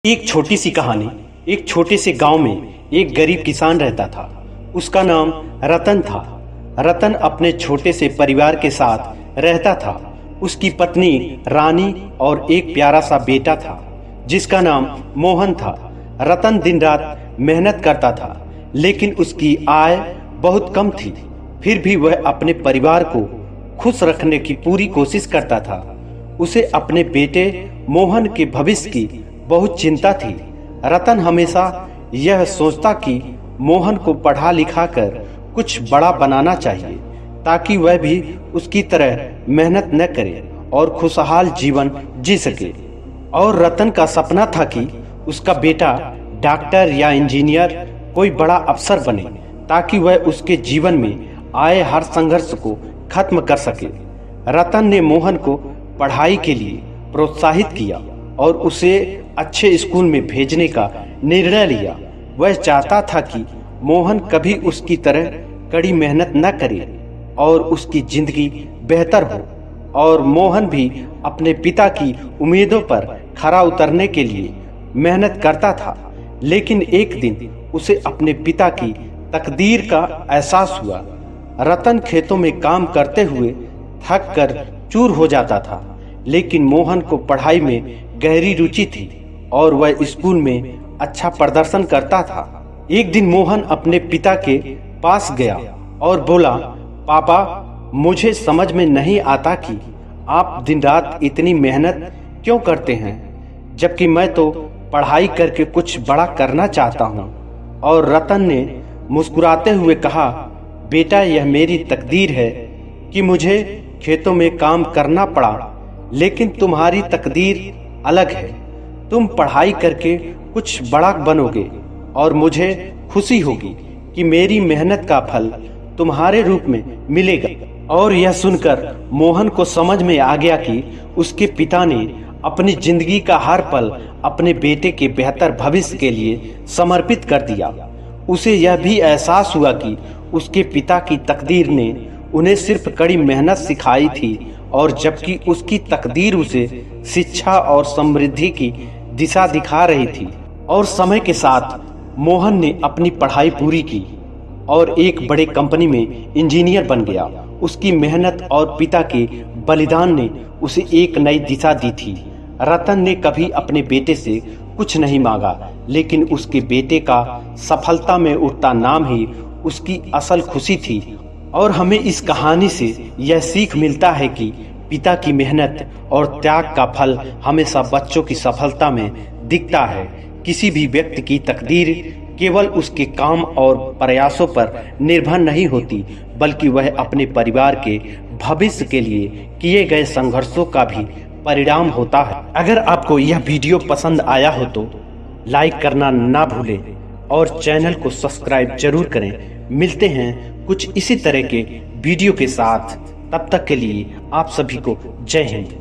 एक छोटी सी कहानी। एक छोटे से गांव में एक गरीब किसान रहता था। उसका नाम रतन था। रतन अपने छोटे से परिवार के साथ रहता था। उसकी पत्नी रानी और एक प्यारा सा बेटा था जिसका नाम मोहन था। रतन दिन रात मेहनत करता था लेकिन उसकी आय बहुत कम थी। फिर भी वह अपने परिवार को खुश रखने की पूरी कोशिश करता था। उसे अपने बेटे मोहन के भविष्य की बहुत चिंता थी। रतन हमेशा यह सोचता कि मोहन को पढ़ा लिखा कर कुछ बड़ा बनाना चाहिए ताकि वह भी उसकी तरह मेहनत न करे और खुशहाल जीवन जी सके। और रतन का सपना था कि उसका बेटा डॉक्टर या इंजीनियर कोई बड़ा अफसर बने ताकि वह उसके जीवन में आए हर संघर्ष को खत्म कर सके। रतन ने मोहन को पढ़ाई के लिए प्रोत्साहित किया और उसे अच्छे स्कूल में भेजने का निर्णय लिया। वह चाहता था कि मोहन कभी उसकी तरह कड़ी मेहनत न करे और उसकी जिंदगी बेहतर हो। और मोहन भी अपने पिता की उम्मीदों पर खरा उतरने के लिए मेहनत करता था। लेकिन एक दिन उसे अपने पिता की तकदीर का एहसास हुआ। रतन खेतों में काम करते हुए थक कर चूर हो जाता था लेकिन मोहन को पढ़ाई में गहरी रुचि थी और वह स्कूल में अच्छा प्रदर्शन करता था। एक दिन मोहन अपने पिता के पास गया और बोला, पापा, मुझे समझ में नहीं आता कि आप दिन रात इतनी मेहनत क्यों करते हैं जबकि मैं तो पढ़ाई करके कुछ बड़ा करना चाहता हूँ। और रतन ने मुस्कुराते हुए कहा, बेटा, यह मेरी तकदीर है कि मुझे खेतों में काम करना पड़ा, लेकिन तुम्हारी तकदीर अलग है। तुम पढ़ाई करके कुछ बड़ा बनोगे और मुझे खुशी होगी कि मेरी मेहनत का फल तुम्हारे रूप में मिलेगा। और यह सुनकर मोहन को समझ में आ गया कि उसके पिता ने अपनी जिंदगी का हर पल अपने बेटे के बेहतर भविष्य के लिए समर्पित कर दिया। उसे यह भी एहसास हुआ कि उसके पिता की तकदीर ने उन्हें सिर्फ कड़ी मेहनत सिखाई थी और जबकि उसकी तकदीर उसे शिक्षा और समृद्धि की दिशा दिखा रही थी। और समय के साथ मोहन ने अपनी पढ़ाई पूरी की और एक बड़े कंपनी में इंजीनियर बन गया। उसकी मेहनत और पिता के बलिदान ने उसे एक नई दिशा दी थी। रतन ने कभी अपने बेटे से कुछ नहीं मांगा लेकिन उसके बेटे का सफलता में उठता नाम ही उसकी असल खुशी थी। और हमें इस कहानी से यह सीख मिलता है कि पिता की मेहनत और त्याग का फल हमेशा बच्चों की सफलता में दिखता है। किसी भी व्यक्ति की तकदीर केवल उसके काम और प्रयासों पर निर्भर नहीं होती बल्कि वह अपने परिवार के भविष्य के लिए किए गए संघर्षों का भी परिणाम होता है। अगर आपको यह वीडियो पसंद आया हो तो लाइक करना ना भूलें और चैनल को सब्सक्राइब जरूर करें। मिलते हैं कुछ इसी तरह के वीडियो के साथ। तब तक के लिए आप सभी को जय हिंद।